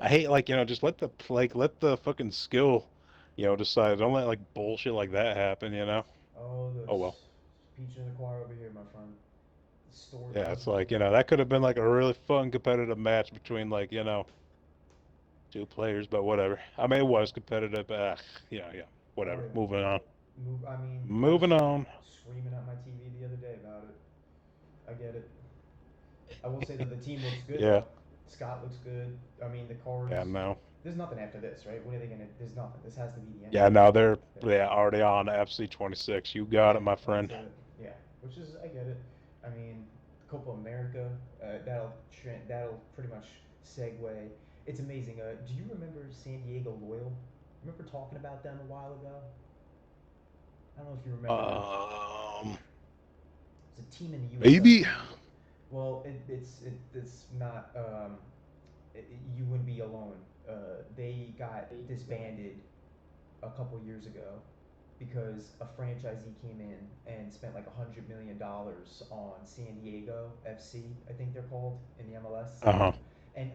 I hate like just let the fucking skill decide. Don't let like bullshit like that happen. Oh, the Oh well. speech in the choir over here, my friend. Yeah, These it's like that could have been like a really fun competitive match between like two players, but whatever. I mean, it was competitive, but yeah, Oh whatever. yeah. Moving on. I mean, I was Moving on. screaming at my TV the other day about it. I get it. I will say that the team looks good Yeah, though. Scott looks good. I mean, the yeah, cards. no. There's nothing after this, right? What are they gonna? There's nothing. This has to be the end Yeah, game. no, they're Yeah. yeah already on FC 26. You got Yeah, it, my that's friend. it. Yeah, which is I get it. I mean, Copa America. That'll pretty much segue. It's amazing. Do you remember San Diego Loyal? Remember talking about them a while ago? I don't know if you remember them. Um, It's a team in the USL. maybe. Well, it's not. You wouldn't be alone. They got disbanded a couple years ago because a franchisee came in and spent like $100 million on San Diego FC, I think they're called in the MLS. Uh-huh. And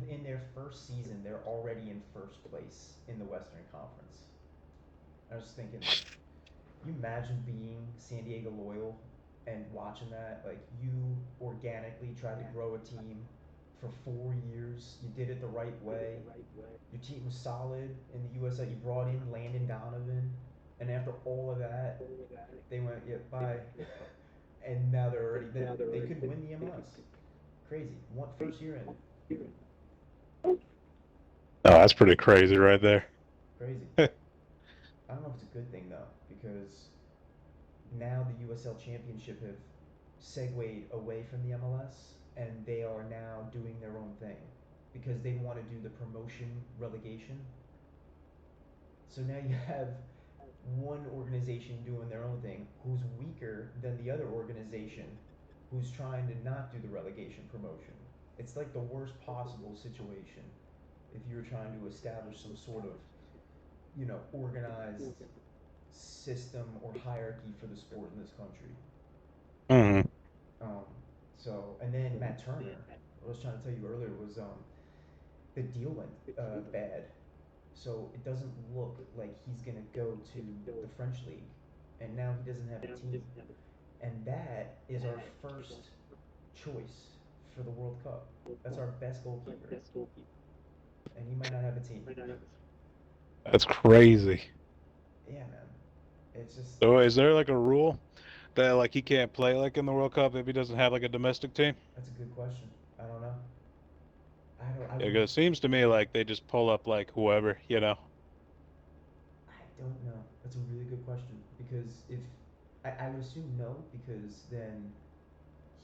in their first season, they're already in first place in the Western Conference. I was thinking, like, you imagine being San Diego Loyal and watching that? Like, you organically tried to grow a team for 4 years. You did it the right way. Your team was solid in the USL. You brought in Landon Donovan, and after all of that, they went, yeah, bye. And now they're already they couldn't win the MLS. Crazy. One first year in. Oh, that's pretty crazy right there. Crazy. I don't know if it's a good thing though, because now the USL Championship have segued away from the MLS, and they are now doing their own thing because they want to do the promotion relegation. So now you have one organization doing their own thing who's weaker than the other organization who's trying to not do the relegation promotion. It's like the worst possible situation if you were trying to establish some sort of, organized system or hierarchy for the sport in this country. Hmm. Um, and then Matt Turner, what I was trying to tell you earlier was the deal went bad. So it doesn't look like he's going to go to the French league. And now he doesn't have a team. And that is our first choice for the World Cup. That's our best goalkeeper. And he might not have a team. That's crazy. Yeah, man. It's just, So is there like a rule that like he can't play like in the World Cup if he doesn't have like a domestic team? that's a good question. I don't know. I Yeah, would, 'cause it seems to me like they just pull up like whoever. I don't know. That's a really good question. Because if, I would assume no, because then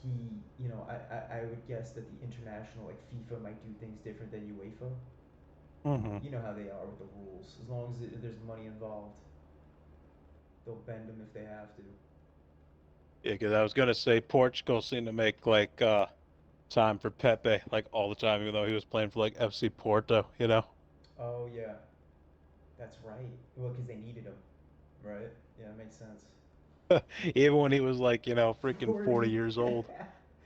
I would guess that the international, like FIFA, might do things different than UEFA. Hmm. You know how they are with the rules. As long as there's money involved, they'll bend them if they have to. Yeah, because I was gonna say Portugal seemed to make like time for Pepe like all the time, even though he was playing for like FC Porto. Oh yeah, that's right. Well, because they needed him, right? Yeah, it makes sense. Even when he was like, freaking 40 40. years old.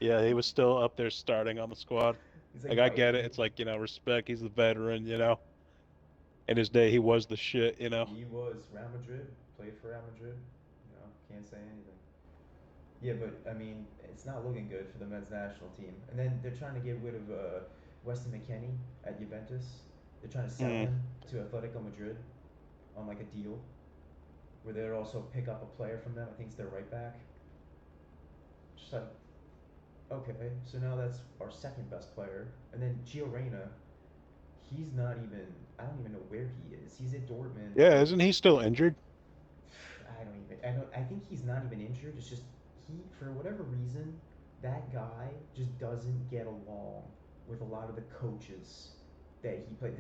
Yeah, he was still up there starting on the squad. He's Like like, I bye. get it. It's like, respect. He's the veteran. In his day he was the shit. He was Real Madrid, played for Real Madrid. Can't say anything. Yeah, but I mean, it's not looking good for the men's national team. And then they're trying to get rid of Weston McKennie at Juventus. They're trying to sell Mm. him to Atletico Madrid on like a deal where they'd also pick up a player from them. I think it's their right back. Just like, okay, so now that's our second best player. And then Gio Reyna, he's not even, I don't even know where he is. He's at Dortmund. Yeah, isn't he still injured? I think he's not even injured. It's just, for whatever reason, that guy just doesn't get along with a lot of the coaches that he played.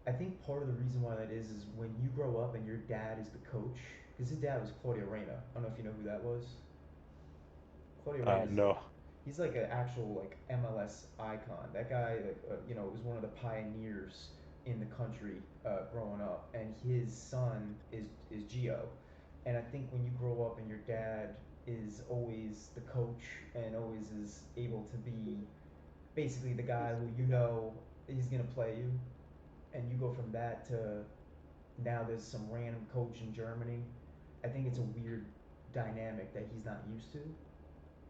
I think part of the reason why that is when you grow up and your dad is the coach, because his dad was Claudio Reyna. I don't know if you know who that was. Claudio Reyna's No. he's like an actual like MLS icon. That guy, like, was one of the pioneers in the country growing up, and his son is Gio. And I think when you grow up and your dad is always the coach and always is able to be basically the guy who he's gonna play you, and you go from that to now there's some random coach in Germany. I think it's a weird dynamic that he's not used to,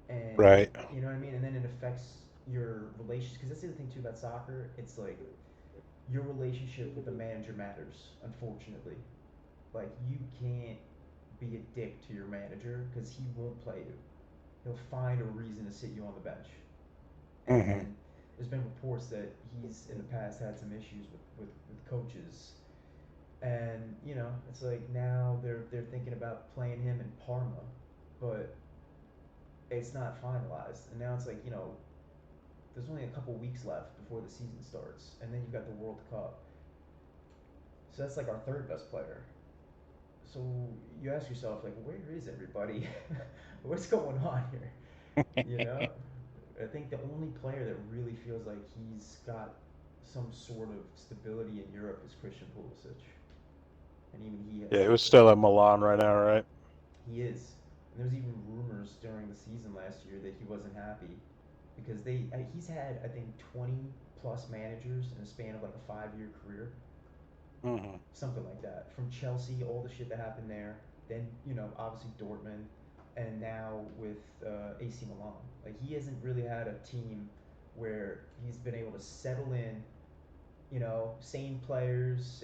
and Right. you know what I mean. And then it affects your relationship because that's the other thing too about soccer. It's like your relationship with the manager matters. Unfortunately, like you can't be a dick to your manager because he won't play you. He'll find a reason to sit you on the bench. Hmm. And there's been reports that he's in the past had some issues with coaches. And it's like now they're thinking about playing him in Parma, but it's not finalized. And now it's like there's only a couple weeks left before the season starts, and then you've got the World Cup. So that's like our third best player. So you ask yourself like, where is everybody? What's going on here? You know, I think the only player that really feels like he's got some sort of stability in Europe is Christian Pulisic, and even he Yeah, has he was injury. still at Milan right now, right? He is. And there was even rumors during the season last year that he wasn't happy because he's had I think 20 plus managers in a span of like a 5 year career, Hmm. something like that. From Chelsea, all the shit that happened there, then obviously Dortmund, and now with AC Milan. Like he hasn't really had a team where he's been able to settle in. Sane players,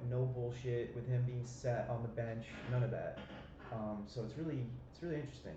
no bullshit with him being sat on the bench, none of that. So it's really interesting.